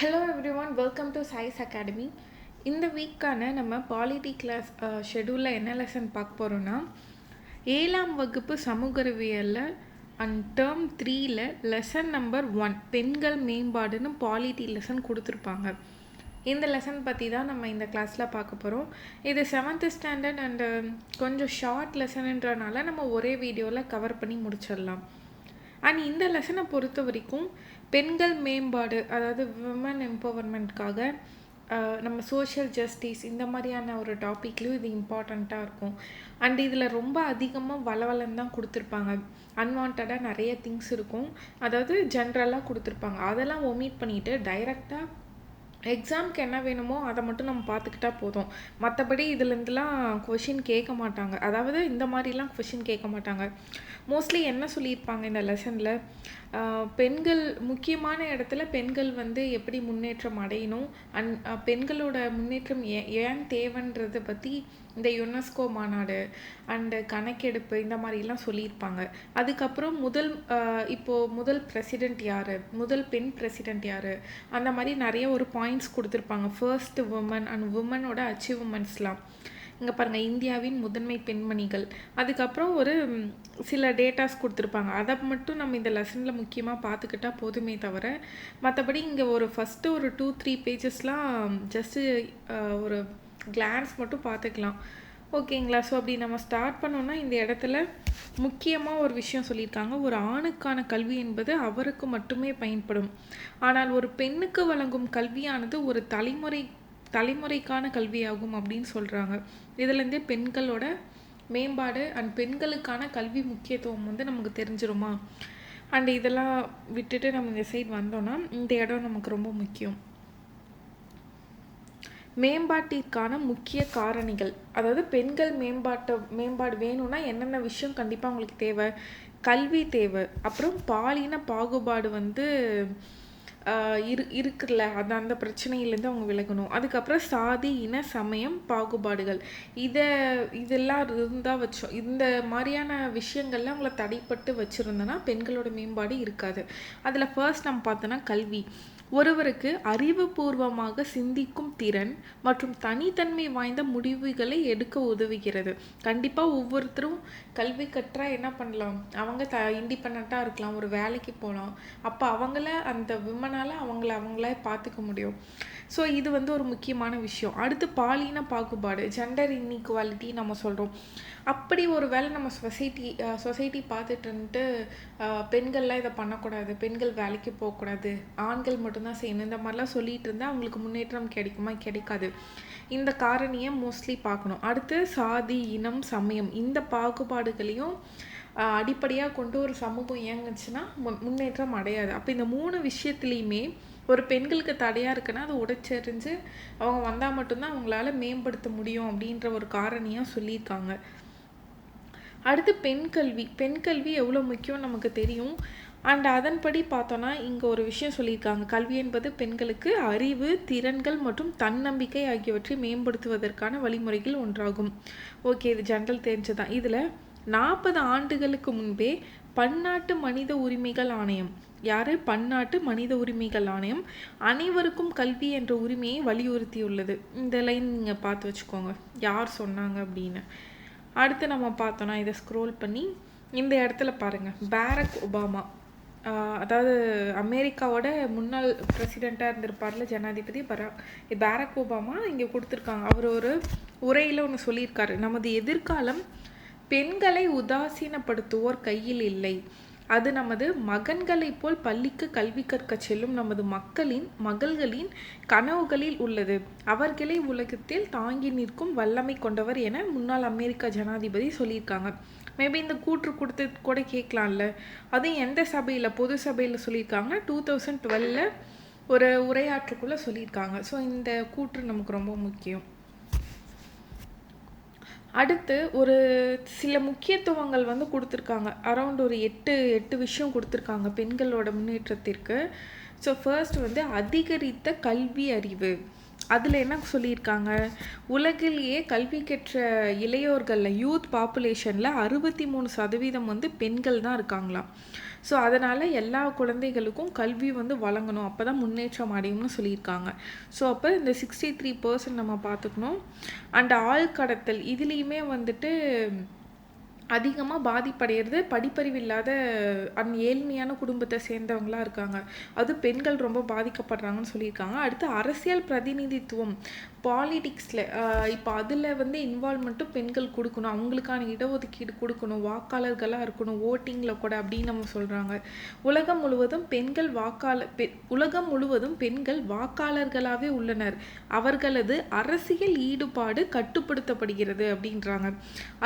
Hello every one, welcome to size academy. இந்த வீக்கான நம்ம பாலிட்டி கிளாஸ் ஷெடியூலில் என்ன லெசன் பார்க்க போகிறோன்னா, 7ஆம் வகுப்பு சமூக அறிவியலில் அண்ட் டேர்ம் 3ல் லெசன் நம்பர் 1 பெண்கள் மேம்பாடுன்னு பாலிட்டி லெசன் கொடுத்துருப்பாங்க. இந்த லெசன் பற்றி தான் நம்ம இந்த கிளாஸில் பார்க்க போகிறோம். இது 7th ஸ்டாண்டர்ட் அண்டு கொஞ்சம் ஷார்ட் லெசனுன்றனால நம்ம ஒரே வீடியோவில் கவர் பண்ணி முடிச்சிடலாம். அண்ட் இந்த லெசனை பொறுத்த வரைக்கும் பெண்கள் மேம்பாடு, அதாவது விமன் எம்பவர்மெண்ட்காக நம்ம சோஷியல் ஜஸ்டிஸ் இந்த மாதிரியான ஒரு டாப்பிக்லையும் இது இம்பார்ட்டண்ட்டாக இருக்கும். அண்ட் இதில் ரொம்ப அதிகமாக வளவலன்னு தான் கொடுத்துருப்பாங்க. அன்வான்டாக நிறைய திங்ஸ் இருக்கும், அதாவது ஜென்ரலாக கொடுத்துருப்பாங்க. அதெல்லாம் ஒமிட் பண்ணிவிட்டு டைரெக்டாக எக்ஸாமுக்கு என்ன வேணுமோ அதை மட்டும் நம்ம பார்த்துக்கிட்டா போதும். மற்றபடி இதுலேருந்துலாம் கொஷின் கேட்க மாட்டாங்க, அதாவது இந்த மாதிரிலாம் கொஷின் கேட்க மாட்டாங்க. மோஸ்ட்லி என்ன சொல்லியிருப்பாங்க இந்த லெசனில், பெண்கள் முக்கியமான இடத்துல பெண்கள் எப்படி முன்னேற்றம் அடையணும் அண்ட் பெண்களோட முன்னேற்றம் ஏன் தேவைன்றதை பற்றி இந்த யுனெஸ்கோ மாநாடு அண்டு கணக்கெடுப்பு இந்த மாதிரிலாம் சொல்லியிருப்பாங்க. அதுக்கப்புறம் முதல் பிரசிடெண்ட் யார், முதல் பெண் பிரசிடெண்ட் யார், அந்த மாதிரி நிறைய ஒரு பாயிண்ட்ஸ் கொடுத்துருப்பாங்க. ஃபர்ஸ்ட் உமன் அண்ட் உமனோட அச்சீவ்மெண்ட்ஸ்லாம் இங்கே பாருங்கள், இந்தியாவின் முதன்மை பெண்மணிகள். அதுக்கப்புறம் ஒரு சில டேட்டாஸ் கொடுத்துருப்பாங்க. அதை மட்டும் நம்ம இந்த லெசனில் முக்கியமாக பார்த்துக்கிட்டா போதுமே தவிர, மற்றபடி இங்கே ஃபஸ்ட்டு ஒரு 2-3 பேஜஸ்லாம் ஜஸ்ட்டு ஒரு கிளான்ஸ் மட்டும் பார்த்துக்கலாம். ஓகேங்களா? ஸோ அப்படி நம்ம ஸ்டார்ட் பண்ணோன்னா இந்த இடத்துல முக்கியமாக ஒரு விஷயம் சொல்லியிருக்காங்க. ஒரு ஆணுக்கான கல்வி என்பது அவருக்கு மட்டுமே பயன்படும், ஆனால் ஒரு பெண்ணுக்கு வழங்கும் கல்வியானது ஒரு தலைமுறைக்கான கல்வியாகும் அப்படின்னு சொல்கிறாங்க. இதுலேருந்தே பெண்களோட மேம்பாடு அண்ட் பெண்களுக்கான கல்வி முக்கியத்துவம் நமக்கு தெரிஞ்சிருமா. அண்ட் இதெல்லாம் விட்டுட்டு நம்ம இந்த சைடு வந்தோன்னா இந்த இடம் நமக்கு ரொம்ப முக்கியம். மேம்பாட்டிற்கான முக்கிய காரணிகள், அதாவது பெண்கள் மேம்பாடு வேணும்னா என்னென்ன விஷயம் கண்டிப்பாக உங்களுக்கு தேவை. கல்வி தேவை, அப்புறம் பாலின பாகுபாடு இருக்குல்ல, அந்த பிரச்சனையிலேருந்து அவங்க விலகணும். அதுக்கப்புறம் சாதி இன சமயம் பாகுபாடுகள் இதெல்லாம் இருந்தால் இந்த மாதிரியான விஷயங்கள்லாம் அவங்கள தடைப்பட்டு வச்சுருந்தோன்னா பெண்களோட மேம்பாடு இருக்காது. அதில் ஃபர்ஸ்ட் நம்ம பார்த்தோன்னா கல்வி. ஒருவருக்கு அறிவுபூர்வமாக சிந்திக்கும் திறன் மற்றும் தனித்தன்மை வாய்ந்த முடிவுகளை எடுக்க உதவுகிறது. கண்டிப்பாக ஒவ்வொருத்தரும் கல்வி கற்றால் என்ன பண்ணலாம், அவங்க இண்டிபெண்ட்டாக இருக்கலாம், ஒரு வேலைக்கு போகலாம். அப்போ அந்த விமனால் அவங்கள பார்த்துக்க முடியும். ஸோ இது ஒரு முக்கியமான விஷயம். அடுத்து பாலின பாகுபாடு, ஜெண்டர் இன்இக்வாலிட்டி நம்ம சொல்கிறோம். அப்படி ஒரு வேளை நம்ம சொசைட்டி பார்த்துட்டு பெண்கள்லாம் இதை பண்ணக்கூடாது, பெண்கள் வேலைக்கு போகக்கூடாது, ஆண்கள் மட்டும்தான் செய்யணும், இந்த மாதிரிலாம் சொல்லிட்டு இருந்தால் அவங்களுக்கு முன்னேற்றம் கிடைக்குமா? கிடைக்காது. இந்த காரணியை மோஸ்ட்லி பார்க்கணும். அடுத்து சாதி இனம் சமயம் இந்த பாகுபாடுகளையும் அடிப்படையாக கொண்டு ஒரு சமூகம் இயங்குச்சுன்னா முன்னேற்றம் அடையாது. அப்போ இந்த 3 விஷயத்துலேயுமே ஒரு பெண்களுக்கு தடையாக இருக்குன்னா அதை உடைச்செறிஞ்சு அவங்க வந்தால் மட்டும்தான் அவங்களால மேம்படுத்த முடியும் அப்படின்ற ஒரு காரணியாக சொல்லியிருக்காங்க. அடுத்து பெண்கல்வி எவ்வளோ முக்கியம் நமக்கு தெரியும். அண்ட் அதன்படி பார்த்தோன்னா இங்கே ஒரு விஷயம் சொல்லியிருக்காங்க. கல்வி என்பது பெண்களுக்கு அறிவு, திறன்கள் மற்றும் தன்னம்பிக்கை ஆகியவற்றை மேம்படுத்துவதற்கான வழிமுறைகள் ஒன்றாகும். ஓகே, இது ஜென்ரல் தெரிஞ்சுதான். இதில் 40 ஆண்டுகளுக்கு முன்பே பன்னாட்டு மனித உரிமைகள் ஆணையம், பன்னாட்டு மனித உரிமைகள் ஆணையம் அனைவருக்கும் கல்வி என்ற உரிமையை வலியுறுத்தியுள்ளது. இந்த லைன் நீங்கள் பார்த்து வச்சுக்கோங்க, யார் சொன்னாங்க அப்படின்னு. அடுத்து நம்ம பார்த்தோன்னா இதை ஸ்க்ரோல் பண்ணி இந்த இடத்துல பாருங்கள், பாரக் ஒபாமா, அதாவது அமெரிக்காவோட முன்னாள் பிரசிடெண்ட்டாக இருந்திருப்பார்ல, ஜனாதிபதி பாரக் ஒபாமா இங்கே கொடுத்துருக்காங்க. அவர் ஒரு உரையில் ஒன்று சொல்லியிருக்காரு. நமது எதிர்காலம் பெண்களை உதாசீனப்படுத்துவோர் கையில் இல்லை, அது நமது மகன்களைப் போல் பள்ளிக்கு கல்வி கற்க செல்லும் நமது மகள்களின் கனவுகளில் உள்ளது. அவர்களை உலகத்தில் தாங்கி நிற்கும் வல்லமை கொண்டவர் என முன்னாள் அமெரிக்க ஜனாதிபதி சொல்லியிருக்காங்க. மேபி இந்த கூற்று கொடுத்து கூட கேட்கலாம்ல, அதுவும் எந்த சபையில், பொது சபையில் சொல்லியிருக்காங்க, 2012 ஒரு உரையாற்றுக்குள்ளே சொல்லியிருக்காங்க. ஸோ இந்த கூற்று நமக்கு ரொம்ப முக்கியம். அடுத்து ஒரு சில முக்கியத்துவங்கள் கொடுத்துருக்காங்க. அரௌண்ட் ஒரு 8 விஷயம் கொடுத்துருக்காங்க பெண்களோட முன்னேற்றத்திற்கு. ஸோ ஃபர்ஸ்ட் அதிகரித்த கல்வி அறிவு. அதில் என்ன சொல்லியிருக்காங்க, உலகிலேயே கல்வி கற்ற இளையோர்களில் யூத் பாப்புலேஷனில் 63% வந்து பெண்கள் தான் இருக்காங்களாம். ஸோ அதனால் எல்லா குழந்தைகளுக்கும் கல்வி வந்து வழங்கணும், அப்போ தான் முன்னேற்றம் அடையும்னு சொல்லியிருக்காங்க. ஸோ அப்போ இந்த 63% நம்ம பார்த்துக்கணும். அண்ட் ஆழ்கடத்தல் இதுலேயுமே வந்துட்டு அதிகமாக பாதிப்படைகிறது படிப்பறிவு இல்லாத ஏழ்மையான குடும்பத்தை சேர்ந்தவங்களாக இருக்காங்க. அது பெண்கள் ரொம்ப பாதிக்கப்படுறாங்கன்னு சொல்லியிருக்காங்க. அடுத்து அரசியல் பிரதிநிதித்துவம் பாலிடிக்ஸில் இப்போ அதில் வந்து இன்வால்மெண்ட்டும் பெண்கள் கொடுக்கணும், அவங்களுக்கான இடஒதுக்கீடு கொடுக்கணும், வாக்காளர்களாக இருக்கணும் ஓட்டிங்கில் கூட அப்படின்னு நம்ம சொல்கிறாங்க. உலகம் முழுவதும் பெண்கள் வாக்காளர்களாகவே உள்ளனர், அவர்களது அரசியல் ஈடுபாடு கட்டுப்படுத்தப்படுகிறது அப்படின்றாங்க.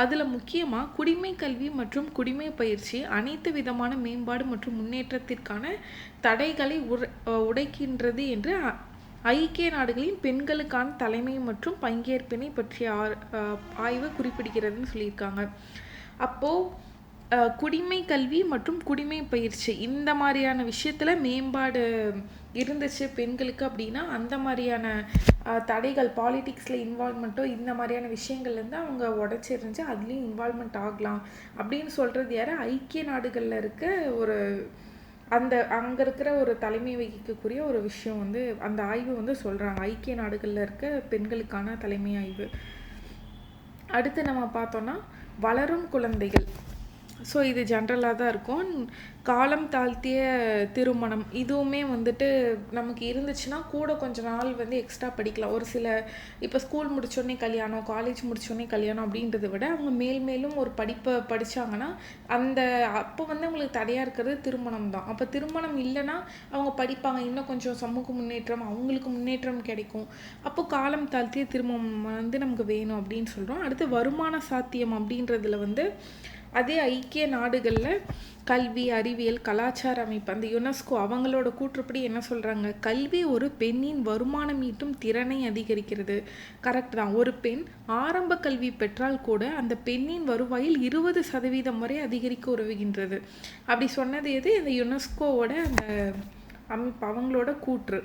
அதில் முக்கியமாக குடிமை கல்வி மற்றும் குடிமை பயிற்சி அனைத்து விதமான மேம்பாடு மற்றும் முன்னேற்றத்திற்கான தடைகளை உடைக்கின்றது என்று ஐக்கிய நாடுகளின் பெண்களுக்கான தலைமை மற்றும் பங்கேற்பினை பற்றிய ஆய்வு குறிப்பிடுகிறதுன்னு சொல்லியிருக்காங்க. அப்போது குடிமை கல்வி மற்றும் குடிமை பயிற்சி இந்த மாதிரியான விஷயத்தில் மேம்பாடு இருந்துச்சு பெண்களுக்கு அப்படின்னா, அந்த மாதிரியான தடைகள் பாலிடிக்ஸில் இன்வால்மெண்ட்டோ இந்த மாதிரியான விஷயங்கள்லேருந்து அவங்க உடச்சிருந்துச்சு, அதுலேயும் இன்வால்மெண்ட் ஆகலாம் அப்படின்னு சொல்கிறது யார், ஐக்கிய நாடுகளில் இருக்க ஒரு அங்கே இருக்கிற ஒரு தலைமை வகிக்கக்கூடிய ஒரு விஷயம் வந்து அந்த ஆய்வு வந்து சொல்கிறாங்க, ஐக்கிய நாடுகளில் இருக்க பெண்களுக்கான தலைமை ஆய்வு. அடுத்து நம்ம பார்த்தோன்னா வளரும் குழந்தைகள். ஸோ இது ஜென்ரலாக தான் இருக்கும். காலம் தாழ்த்திய திருமணம் இதுவுமே வந்துட்டு நமக்கு இருந்துச்சுன்னா கூட கொஞ்சம் நாள் வந்து எக்ஸ்ட்ரா படிக்கலாம். ஒரு சில இப்போ ஸ்கூல் முடித்தோடனே கல்யாணம், காலேஜ் முடித்தோடனே கல்யாணம் அப்படின்றத விட அவங்க மேலும் ஒரு படிப்பை படித்தாங்கன்னா அப்போ வந்து அவங்களுக்கு தடையாக இருக்கிறது திருமணம் தான். அப்போ திருமணம் இல்லைன்னா அவங்க படிப்பாங்க, இன்னும் கொஞ்சம் சமூக முன்னேற்றம், அவங்களுக்கு முன்னேற்றம் கிடைக்கும். அப்போது காலம் தாழ்த்திய திருமணம் வந்து நமக்கு வேணும் அப்படின்னு சொல்கிறோம். அடுத்து வருமான சாத்தியம் அப்படின்றதுல வந்து அதே ஐக்கிய நாடுகளில் கல்வி, அறிவியல், கலாச்சார அமைப்பு அந்த யுனெஸ்கோ அவங்களோட கூற்றுப்படி என்ன சொல்கிறாங்க, கல்வி ஒரு பெண்ணின் வருமானம் ஈட்டும் திறனை அதிகரிக்கிறது. கரெக்ட் தான். ஒரு பெண் ஆரம்ப கல்வி பெற்றால் கூட அந்த பெண்ணின் வருவாயில் 20% வரை அதிகரிக்க உதவுகின்றது. அப்படி சொன்னது எது, இந்த யுனெஸ்கோவோட அந்த அமைப்பு அவங்களோட கூற்று.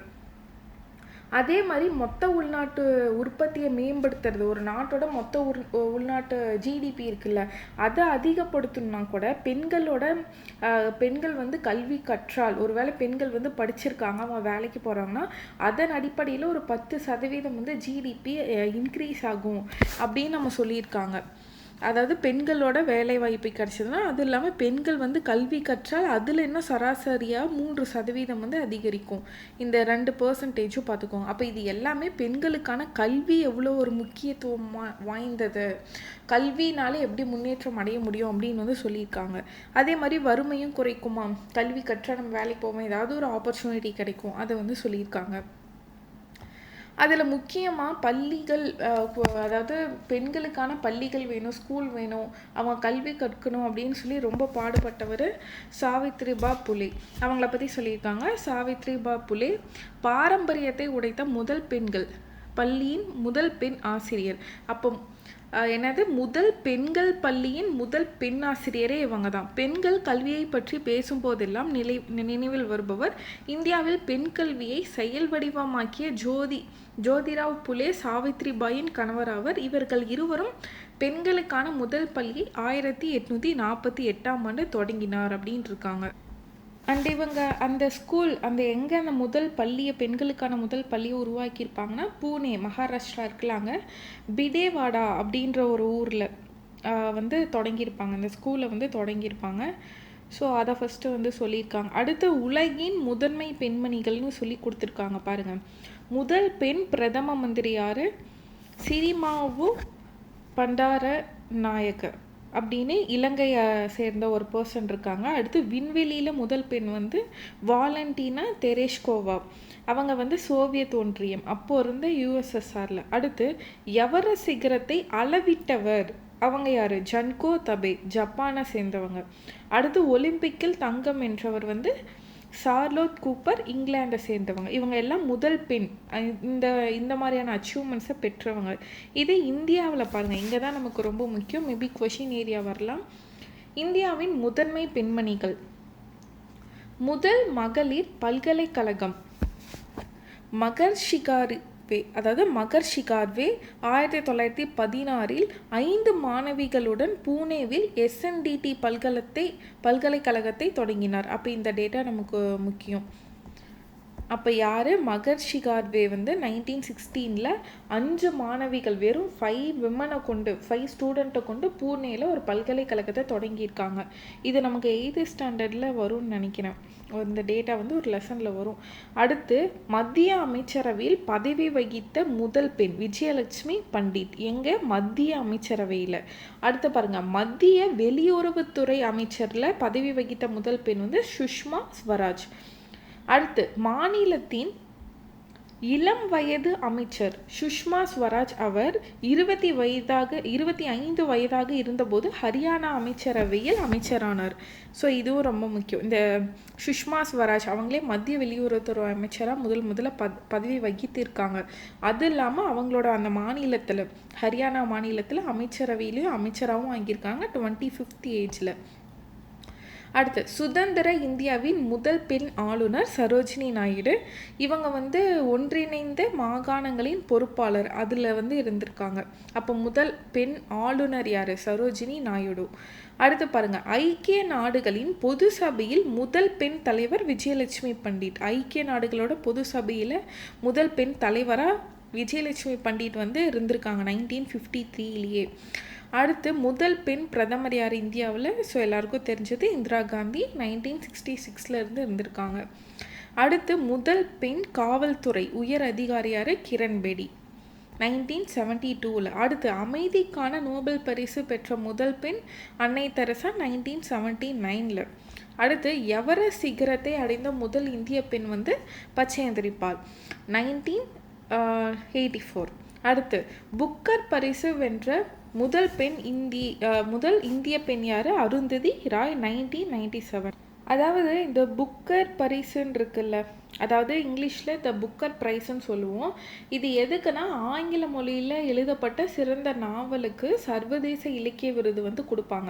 அதே மாதிரி மொத்த உள்நாட்டு உற்பத்தியை மேம்படுத்துறது, ஒரு நாட்டோட மொத்த உள்நாட்டு ஜிடிபி இருக்குல்ல அதை அதிகப்படுத்தணும்னா கூட பெண்கள் வந்து கல்வி கற்றால், ஒருவேளை பெண்கள் வந்து படிச்சிருக்காங்க, அவங்க வேலைக்கு போகிறாங்கன்னா அதன் அடிப்படையில் ஒரு 10% வந்து ஜிடிபி இன்க்ரீஸ் ஆகும் அப்படின்னு நம்ம சொல்லியிருக்காங்க. அதாவது பெண்களோட வேலை வாய்ப்பு கிடைச்சதுன்னா, அது இல்லாமல் பெண்கள் வந்து கல்வி கற்றால் அதில் இன்னும் சராசரியாக 3% வந்து அதிகரிக்கும். இந்த 2% பார்த்துக்கோங்க. அப்போ இது எல்லாமே பெண்களுக்கான கல்வி எவ்வளோ ஒரு முக்கியத்துவம் வாய்ந்தது, கல்வினாலே எப்படி முன்னேற்றம் அடைய முடியும் அப்படின்னு வந்து சொல்லியிருக்காங்க. அதே மாதிரி வறுமையும் குறைக்குமா, கல்வி கற்றால் நம்ம வேலைக்கு போவோம், ஏதாவது ஒரு ஆப்பர்ச்சுனிட்டி கிடைக்கும், அதை வந்து சொல்லியிருக்காங்க. அதில் முக்கியமாக பள்ளிகள், அதாவது பெண்களுக்கான பள்ளிகள் வேணும், ஸ்கூல் வேணும், அவங்க கல்வி கற்கணும் அப்படின்னு சொல்லி ரொம்ப பாடுபட்டவர் சாவித்ரிபா புலே. அவங்கள பற்றி சொல்லியிருக்காங்க. சாவித்ரிபா புலே பாரம்பரியத்தை உடைத்த முதல் பெண்கள், பள்ளியின் முதல் பெண் ஆசிரியர். அப்போ முதல் பெண்கள் பள்ளியின் முதல் பெண் ஆசிரியரே இவங்க தான். பெண்கள் கல்வியை பற்றி பேசும்போதெல்லாம் நினைவில் வருபவர் இந்தியாவில் பெண் கல்வியை செயல் வடிவமாக்கிய ஜோதிராவ் புலே சாவித்ரிபாயின் கணவராவர். இவர்கள் இருவரும் பெண்களுக்கான முதல் பள்ளி 1848 தொடங்கினார் அப்படின்னு இருக்காங்க. அண்ட் இவங்க அந்த ஸ்கூல் எங்கே அந்த முதல் பள்ளியை, பெண்களுக்கான முதல் பள்ளியை உருவாக்கியிருப்பாங்கன்னா பூனே, மகாராஷ்டிரா இருக்குல்ல, அங்கே பிடேவாடா அப்படின்ற ஒரு ஊரில் வந்து தொடங்கியிருப்பாங்க. அந்த ஸ்கூலை வந்து தொடங்கியிருப்பாங்க. ஸோ அதை ஃபஸ்ட்டு வந்து சொல்லியிருக்காங்க. அடுத்து உலகின் முதன்மை பெண்மணிகள்னு சொல்லி கொடுத்துருக்காங்க பாருங்கள். முதல் பெண் பிரதம மந்திரி யார், சிரிமாவு பண்டார நாயக்க அப்படின்னு இலங்கையை சேர்ந்த ஒரு பர்சன் இருக்காங்க. அடுத்து விண்வெளியில் முதல் பெண் வந்து வாலண்டினா தெரேஷ்கோவா, அவங்க வந்து சோவியத் ஒன்றியம், அப்போ இருந்த யுஎஸ்எஸ்ஆரில். அடுத்து எவரெஸ்ட் சிகரத்தை அளவிட்டவர், அவங்க யார், ஜன்கோ தபே, ஜப்பானை சேர்ந்தவங்க. அடுத்து ஒலிம்பிக்கில் தங்கம் வென்றவர் வந்து சார்லோட் கூப்பர், இங்கிலாண்டை சேர்ந்தவங்க. இவங்க எல்லாம் முதல் பெண் இந்த மாதிரியான அச்சீவ்மெண்ட்ஸை பெற்றவங்க. இது இந்தியாவில் பாருங்கள், இங்கே தான் நமக்கு ரொம்ப முக்கியம், மேபி கொஷின் ஏரியா வரலாம். இந்தியாவின் முதன்மை பெண்மணிகள். முதல் மகளிர் பல்கலைக்கழகம் மகர்ஷிகாரி அதாவது மகர்ஷி கார்வே 1916 5 மாணவிகளுடன் பூனேவில் SNDT பல்கலைக்கழகத்தை தொடங்கினார். அப்போ இந்த டேட்டா நமக்கு முக்கியம். அப்போ யார்? மகர்ஷி கார்வே வந்து 1916 5 மாணவிகள், வெறும் 5 ஸ்டூடெண்ட்டை கொண்டு பூனேயில் ஒரு பல்கலைக்கழகத்தை தொடங்கியிருக்காங்க. இது நமக்கு 8th ஸ்டாண்டர்டில் வரும்னு நினைக்கிறேன். இந்த டேட்டா வந்து ஒரு லெசனில் வரும். அடுத்து மத்திய அமைச்சரவையில் பதவி வகித்த முதல் பெண் விஜயலட்சுமி பண்டிட். எங்கே? மத்திய அமைச்சரவையில். அடுத்து பாருங்கள், மத்திய வெளியுறவுத்துறை அமைச்சரில் பதவி வகித்த முதல் பெண் வந்து சுஷ்மா ஸ்வராஜ். அடுத்து மாநிலத்தின் இளம் வயது அமைச்சர் சுஷ்மா ஸ்வராஜ். அவர் 25 வயதாக இருந்தபோது ஹரியானா அமைச்சரவையில் அமைச்சரானார். ஸோ இதுவும் ரொம்ப முக்கியம். இந்த சுஷ்மா ஸ்வராஜ் அவங்களே மத்திய வெளியுறவுத்துறை அமைச்சராக முதல்ல பதவி வகித்திருக்காங்க. அது இல்லாமல் அவங்களோட அந்த மாநிலத்தில், ஹரியானா மாநிலத்தில் அமைச்சரவையிலையும் அமைச்சராகவும் ஆகியிருக்காங்க 25th ஏஜில். அடுத்து சுதந்திர இந்தியாவின் முதல் பெண் ஆளுநர் சரோஜினி நாயுடு. இவங்க வந்து ஒன்றிணைந்த மாகாணங்களின் பொறுப்பாளர் அதில் வந்து இருந்திருக்காங்க. அப்போ முதல் பெண் ஆளுநர் யார்? சரோஜினி நாயுடு. அடுத்து பாருங்கள், ஐக்கிய நாடுகளின் பொது சபையில் முதல் பெண் தலைவர் விஜயலட்சுமி பண்டிட். ஐக்கிய நாடுகளோட பொது சபையில் முதல் பெண் தலைவராக விஜயலட்சுமி பண்டிட் வந்து இருந்திருக்காங்க 1953. அடுத்து முதல் பெண் பிரதமர் யார் இந்தியாவில்? ஸோ எல்லாருக்கும் தெரிஞ்சது இந்திரா காந்தி 1966 இருந்திருக்காங்க. அடுத்து முதல் பெண் காவல்துறை உயர் அதிகாரி யார்? கிரண் பேடி 1972. அடுத்து அமைதிக்கான நோபல் பரிசு பெற்ற முதல் பெண் அன்னை தெரசா 1979. அடுத்து எவரெஸ்ட் சிகரத்தை அடைந்த முதல் இந்திய பெண் வந்து பச்சேந்திரி பால் 1984. அடுத்து புக்கர் பரிசு வென்ற முதல் இந்திய பெண் யார்? அருந்ததி ராய் 1997. அதாவது இந்த புக்கர் பரிசுன்னு இருக்குல்ல, அதாவது இங்கிலீஷில் த புக்கர் ப்ரைஸ்ன்னு சொல்லுவோம். இது எதுக்குன்னா ஆங்கில மொழியில் எழுதப்பட்ட சிறந்த நாவலுக்கு சர்வதேச இலக்கிய விருது வந்து கொடுப்பாங்க.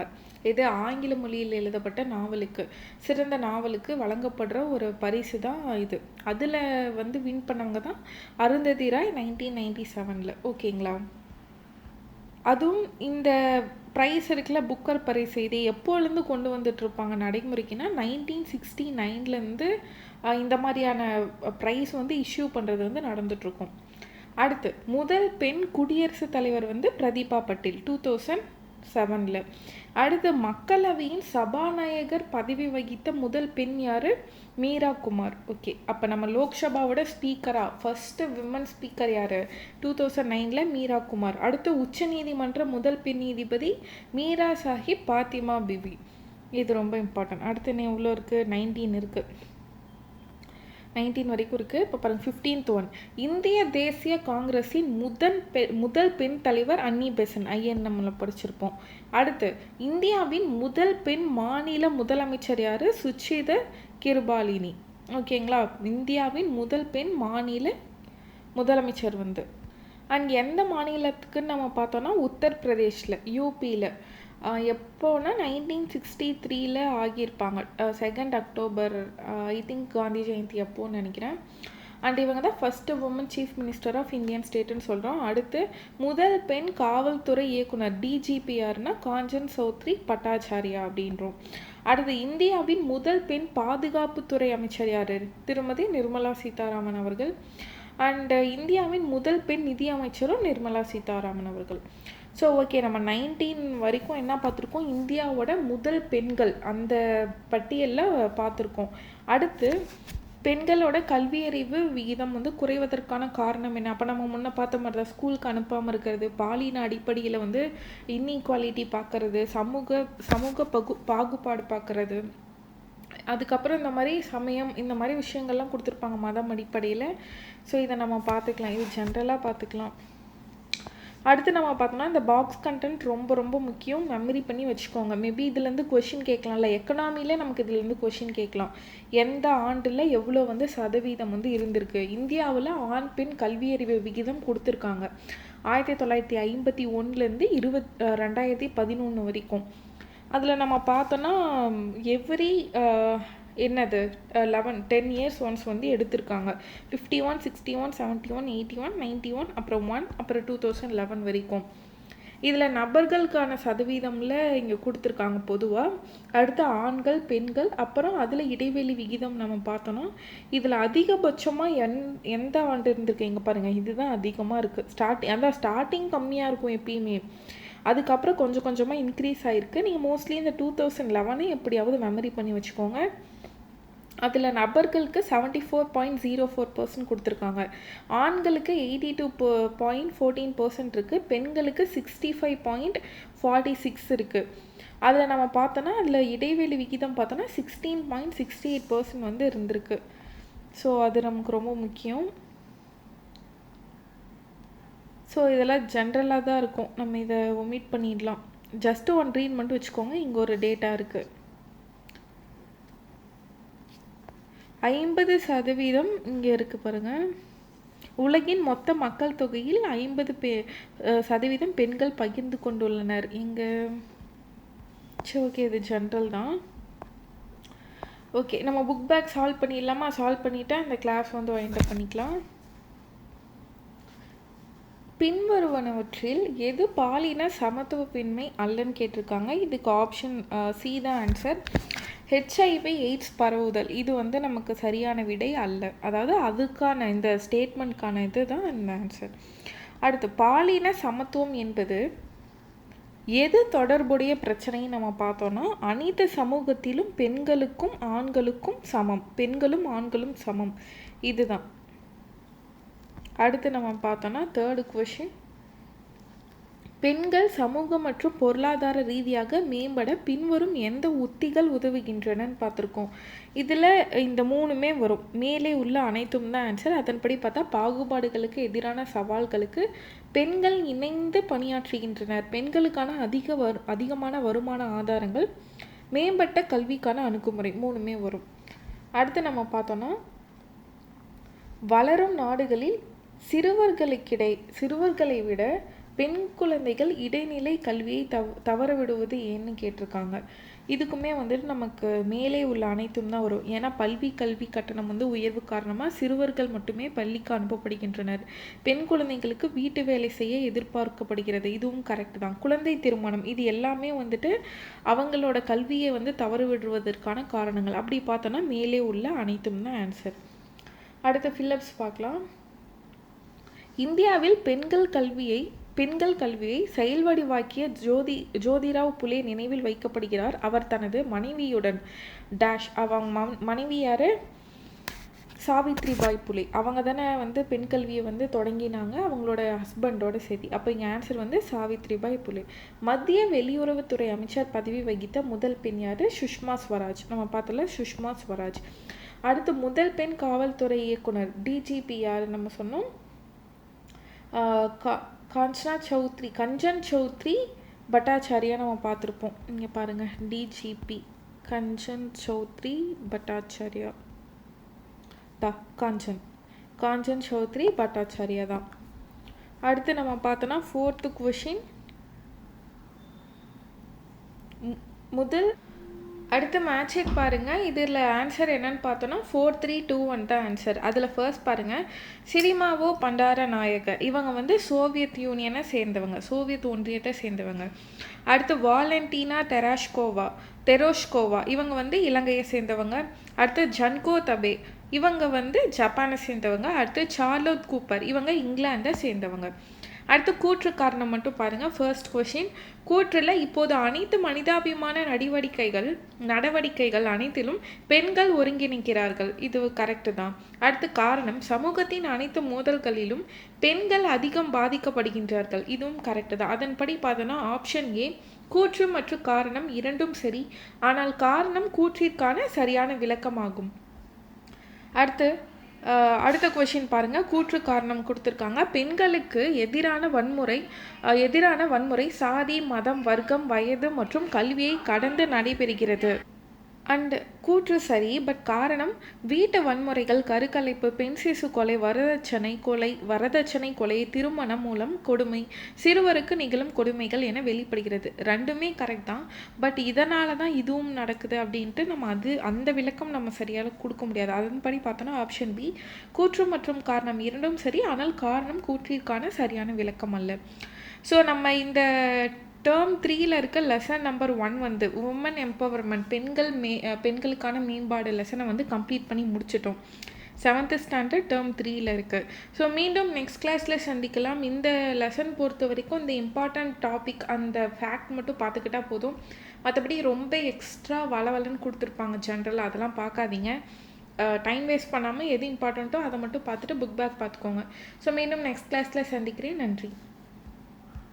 இது ஆங்கில மொழியில் எழுதப்பட்ட நாவலுக்கு, சிறந்த நாவலுக்கு வழங்கப்படுற ஒரு பரிசு தான் இது. அதில் வந்து வின் பண்ணவங்க தான் அருந்ததி ராய் 1997. ஓகேங்களா? அதுவும் இந்த ப்ரைஸ் இருக்குல்ல, புக்கர் பரிசு, இது எப்போலேருந்து கொண்டு வந்துட்ருப்பாங்க நடைமுறைக்குன்னா 1969 இந்த மாதிரியான ப்ரைஸ் வந்து இஷ்யூ பண்ணுறது வந்து நடந்துகிட்ருக்கும். அடுத்து முதல் பெண் குடியரசுத் தலைவர் வந்து பிரதீபா பட்டேல் 2007. அடுத்து மக்களவையின் சபாநாயகர் பதவி வகித்த முதல் பெண் யார்? மீரா குமார். ஓகே, அப்போ நம்ம லோக்சபாவோட ஸ்பீக்கராக ஃபர்ஸ்ட் விமன் ஸ்பீக்கர் யார்? 2009 மீரா குமார். அடுத்து உச்சநீதிமன்ற முதல் பெண் நீதிபதி மீரா சாஹிப் பாத்திமா பிபி. இது ரொம்ப இம்பார்ட்டன்ட். அடுத்து என்ன எவ்வளோ இருக்குது? 19 இருக்குது. 19 வரைக்கும் இருக்குது. இப்போ பாருங்கள் 15th ஒன். இந்திய தேசிய காங்கிரஸின் முதல் பெண் தலைவர் அன்னி பெசன்ட். நம்மளை படிச்சிருப்போம். அடுத்து இந்தியாவின் முதல் பெண் மாநில முதலமைச்சர் யார்? சுச்சிதர் கிருபாலினி. ஓகேங்களா? இந்தியாவின் முதல் பெண் மாநில முதலமைச்சர் வந்து அண்ட் எந்த மாநிலத்துக்குன்னு நம்ம பார்த்தோன்னா உத்தரப்பிரதேஷில், யூபியில். எப்போனா 1963 ஆகியிருப்பாங்க. 2 October I think Gandhi Jayanti அப்போன்னு நினைக்கிறேன். அண்ட் இவங்க தான் first woman chief minister of Indian ஸ்டேட்டுன்னு சொல்கிறோம். அடுத்து முதல் பெண் காவல்துறை இயக்குனர் டிஜிபிஆர்னா காஞ்சன் சௌத்ரி பட்டாச்சாரியா அப்படின்றோம். அடுத்து இந்தியாவின் முதல் பெண் பாதுகாப்புத்துறை அமைச்சர் யார்? திருமதி நிர்மலா சீதாராமன் அவர்கள். அண்ட் இந்தியாவின் முதல் பெண் நிதி அமைச்சரும் நிர்மலா சீதாராமன் அவர்கள். ஸோ ஓகே, நம்ம 19 வரைக்கும் என்ன பார்த்துருக்கோம்? இந்தியாவோட முதல் பெண்கள் அந்த பட்டியலில் பார்த்துருக்கோம். அடுத்து பெண்களோட கல்வியறிவு விகிதம் வந்து குறைவதற்கான காரணம் என்ன? அப்போ நம்ம முன்ன பார்த்த மாதிரி தான் ஸ்கூலுக்கு அனுப்பாமல் இருக்கிறது, பாலின அடிப்படையில் வந்து இன்இக்வாலிட்டி பார்க்கறது, சமூக பாகுபாடு பார்க்கறது, அதுக்கப்புறம் இந்த மாதிரி சமயம், இந்த மாதிரி விஷயங்கள்லாம் கொடுத்துருப்பாங்க மதம் அடிப்படையில். ஸோ இதை நம்ம பார்த்துக்கலாம், இது ஜென்ரலாக பார்த்துக்கலாம். அடுத்து நம்ம பார்த்தோம்னா இந்த பாக்ஸ் கண்டென்ட் ரொம்ப ரொம்ப முக்கியம், மெமரி பண்ணி வச்சுக்கோங்க. மேபி இதுலேருந்து கொஷின் கேட்கலாம்ல, எக்கனாமிலே நமக்கு இதுலேருந்து கொஷின் கேட்கலாம். எந்த ஆண்டில் எவ்வளோ வந்து சதவீதம் வந்து இருந்திருக்கு? இந்தியாவில் ஆண் பெண் கல்வியறிவு விகிதம் கொடுத்துருக்காங்க 1951 2011 வரைக்கும். அதில் நம்ம பார்த்தோன்னா என்னது 10 இயர்ஸ் ஒன்ஸ் வந்து எடுத்திருக்காங்க. 51, 61, 71, 81, 91, அப்புறம் 1, அப்புறம் 2011 வரைக்கும். இதில் நபர்களுக்கான சதவீதம்ல இங்கே கொடுத்துருக்காங்க பொதுவாக. அடுத்து ஆண்கள், பெண்கள், அப்புறம் அதில் இடைவெளி விகிதம் நம்ம பார்த்தோன்னா இதில் அதிகபட்சமாக எந்த ஆண்டு இருந்திருக்கு இங்கே பாருங்கள், இதுதான் அதிகமாக இருக்குது. அதான் ஸ்டார்டிங் கம்மியாக இருக்கும் எப்பயுமே, அதுக்கப்புறம் கொஞ்சம் கொஞ்சமாக இன்க்ரீஸ் ஆகிருக்கு. நீங்கள் மோஸ்ட்லி இந்த 2011 எப்படியாவது மெமரி பண்ணி வச்சுக்கோங்க. அதில் நபர்களுக்கு 74.04% கொடுத்துருக்காங்க. ஆண்களுக்கு 82.14% இருக்குது. பெண்களுக்கு 65.46 இருக்குது. அதில் நம்ம பார்த்தோன்னா அதில் இடைவெளி விகிதம் பார்த்தோன்னா 16.68% வந்து இருந்திருக்கு. ஸோ அது நமக்கு ரொம்ப முக்கியம். ஸோ இதெல்லாம் ஜென்ரலாக தான் இருக்கும், நம்ம இதை ஒமிட் பண்ணிடலாம். ஜஸ்ட்டு ஒன் ரீட் மட்டும் வச்சுக்கோங்க. இங்கே ஒரு டேட்டா இருக்குது. 50% இங்கே இருக்குது பாருங்கள். உலகின் மொத்த மக்கள் தொகையில் 50% பெண்கள் பகிர்ந்து கொண்டுள்ளனர். இங்கே சரி, ஓகே, இது ஜென்ரல் தான். ஓகே, நம்ம புக் பேக் சால்வ் பண்ணிடலாமா? சால்வ் பண்ணிவிட்டா இந்த கிளாஸ் வந்து வைண்ட் அப் பண்ணிக்கலாம். பின்வருவனவற்றில் எது பாலின சமத்துவப்பின்மை அல்லன்னு கேட்டிருக்காங்க. இதுக்கு ஆப்ஷன் சி தான் ஆன்சர். ஹெச்ஐவி எய்ட்ஸ் பரவுதல், இது வந்து நமக்கு சரியான விடை அல்ல. அதாவது அதுக்கான இந்த ஸ்டேட்மெண்ட்கான இது தான் இந்த ஆன்சர். அடுத்து, பாலின சமத்துவம் என்பது எது தொடர்புடைய பிரச்சனைன்னு நம்ம பார்த்தோன்னா அனைத்து சமூகத்திலும் பெண்களுக்கும் ஆண்களுக்கும் சமம், பெண்களும் ஆண்களும் சமம், இதுதான். அடுத்து நம்ம பார்த்தோன்னா தேர்டு கொஷின், பெண்கள் சமூக மற்றும் பொருளாதார ரீதியாக மேம்பட பின்வரும் எந்த உத்திகள் உதவுகின்றனன்னு பார்த்துருக்கோம். இதில் இந்த மூணுமே வரும், மேலே உள்ள அனைத்தும் தான் ஆன்சர். அதன்படி பார்த்தா பாகுபாடுகளுக்கு எதிரான சவால்களுக்கு பெண்கள் இணைந்து பணியாற்றுகின்றனர், பெண்களுக்கான அதிகமான வருமான ஆதாரங்கள், மேம்பட்ட கல்விக்கான அணுகுமுறை, மூணுமே வரும். அடுத்து நம்ம பார்த்தோன்னா வளரும் நாடுகளில் சிறுவர்களை விட பெண் குழந்தைகள் இடைநிலை கல்வியை தவற விடுவது ஏன்னு கேட்டிருக்காங்க. இதுக்குமே வந்துட்டு நமக்கு மேலே உள்ள அனைத்தும் தான் வரும். ஏன்னா கல்வி கட்டணம் வந்து உயர்வு காரணமாக சிறுவர்கள் மட்டுமே பள்ளிக்கு அனுப்பப்படுகின்றனர். பெண் குழந்தைகளுக்கு வீட்டு வேலை செய்ய எதிர்பார்க்கப்படுகிறது, இதுவும் கரெக்ட் தான். குழந்தை திருமணம், இது எல்லாமே வந்துட்டு அவங்களோட கல்வியை வந்து தவறு விடுவதற்கான காரணங்கள். அப்படி பார்த்தோன்னா மேலே உள்ள அனைத்தும் தான் ஆன்சர். அடுத்த ஃபில்லப்ஸ் பார்க்கலாம். இந்தியாவில் பெண்கள் கல்வியை செயல்வடிவாக்கிய ஜோதிராவ் புலே நினைவில் வைக்கப்படுகிறார். அவர் தனது மனைவியுடன் டேஷ், அவங்க மனைவி யாரு? சாவித்ரிபாய் புலே. அவங்க தானே வந்து பெண் கல்வியை வந்து தொடங்கினாங்க, அவங்களோட ஹஸ்பண்டோட சேர்த்தி. அப்போ இங்கே ஆன்சர் வந்து சாவித்ரிபாய் புலே. மத்திய வெளியுறவுத்துறை அமைச்சர் பதவி வகித்த முதல் பெண் யாரு? சுஷ்மா ஸ்வராஜ். நம்ம பார்த்தல சுஷ்மா ஸ்வராஜ். அடுத்து, முதல் பெண் காவல்துறை இயக்குனர் டிஜிபி யாரு நம்ம சொன்னோம்? கஞ்சன் சௌத்ரி பட்டாச்சாரியா நம்ம பார்த்துருப்போம். இங்கே பாருங்கள், டிஜிபி கஞ்சன் சௌத்ரி பட்டாச்சாரியா தான், காஞ்சன் சௌத்ரி பட்டாச்சாரியா தான். அடுத்து நம்ம பார்த்தோன்னா ஃபோர்த்து கொஷின், அடுத்த மேட்ச் ஹிட் பாருங்கள். இதில் ஆன்சர் என்னன்னு பார்த்தோன்னா 4321 தான் ஆன்சர். அதில் ஃபர்ஸ்ட் பாருங்கள், சிரிமாவோ பண்டார நாயக, இவங்க வந்து சோவியத் யூனியனை சேர்ந்தவங்க, சோவியத் ஒன்றியத்தை சேர்ந்தவங்க. அடுத்து வாலண்டினா தெரோஷ்கோவா, இவங்க வந்து இலங்கையை சேர்ந்தவங்க. அடுத்து ஜன்கோ தபே, இவங்க வந்து ஜப்பானை சேர்ந்தவங்க. அடுத்து சார்லோட் கூப்பர், இவங்க இங்கிலாண்டை சேர்ந்தவங்க. அடுத்து கூற்று காரணம் மட்டும் பாருங்கள். ஃபர்ஸ்ட் கொஷின், கூற்றில் இப்போது அனைத்து மனிதாபிமான நடவடிக்கைகள் அனைத்திலும் பெண்கள் ஒருங்கிணைக்கிறார்கள், இது கரெக்டு தான். அடுத்து காரணம், சமூகத்தின் அனைத்து மோதல்களிலும் பெண்கள் அதிகம் பாதிக்கப்படுகின்றார்கள், இதுவும் கரெக்டு தான். அதன்படி பார்த்தோன்னா ஆப்ஷன் ஏ, கூற்று மற்றும் காரணம் இரண்டும் சரி, ஆனால் காரணம் கூற்றிற்கான சரியான விளக்கமாகும். அடுத்த கொஷின் பாருங்கள். கூற்று காரணம் கொடுத்துருக்காங்க. பெண்களுக்கு எதிரான வன்முறை சாதி, மதம், வர்க்கம், வயது மற்றும் கல்வியை கடந்து நடைபெறுகிறது. அண்ட் கூற்று சரி. பட் காரணம் வீட்டு வன்முறைகள், கருக்கலைப்பு, பெண் சிசு கொலை, வரதட்சணை கொலை, திருமணம் மூலம் கொடுமை, சிறுவருக்கு நிகழும் கொடுமைகள் என வெளிப்படுகிறது. ரெண்டுமே கரெக்ட் தான். பட் இதனால தான் இதுவும் நடக்குது அப்படின்ட்டு நம்ம அந்த விளக்கம் நம்ம சரியாக கொடுக்க முடியாது. அதன்படி பார்த்தோன்னா ஆப்ஷன் பி, கூற்று மற்றும் காரணம் இரண்டும் சரி. ஆனால் காரணம் கூற்றிற்கான சரியான விளக்கம் அல்ல. ஸோ நம்ம இந்த டேர்ம் 3ல் இருக்க லெசன் நம்பர் 1 வந்து உமன் எம்பவர்மெண்ட், பெண்களுக்கான மேம்பாடு லெசனை வந்து கம்ப்ளீட் பண்ணி முடிச்சிட்டோம். 7th ஸ்டாண்டர்ட் டேர்ம் 3ல் இருக்குது. ஸோ மீண்டும் நெக்ஸ்ட் கிளாஸில் சந்திக்கலாம். இந்த லெசன் பொறுத்த வரைக்கும் இந்த இம்பார்ட்டண்ட் டாபிக் அந்த ஃபேக்ட் மட்டும் பார்த்துக்கிட்டா போதும். மற்றபடி ரொம்ப எக்ஸ்ட்ரா வளவலன்னு கொடுத்துருப்பாங்க ஜென்ரலாக, அதெல்லாம் பார்க்காதீங்க. டைம் வேஸ்ட் பண்ணாமல் எது இம்பார்ட்டண்ட்டோ அதை மட்டும் பார்த்துட்டு புக் பேக் பார்த்துக்கோங்க. ஸோ மீண்டும் நெக்ஸ்ட் கிளாஸில் சந்திக்கிறேன். நன்றி.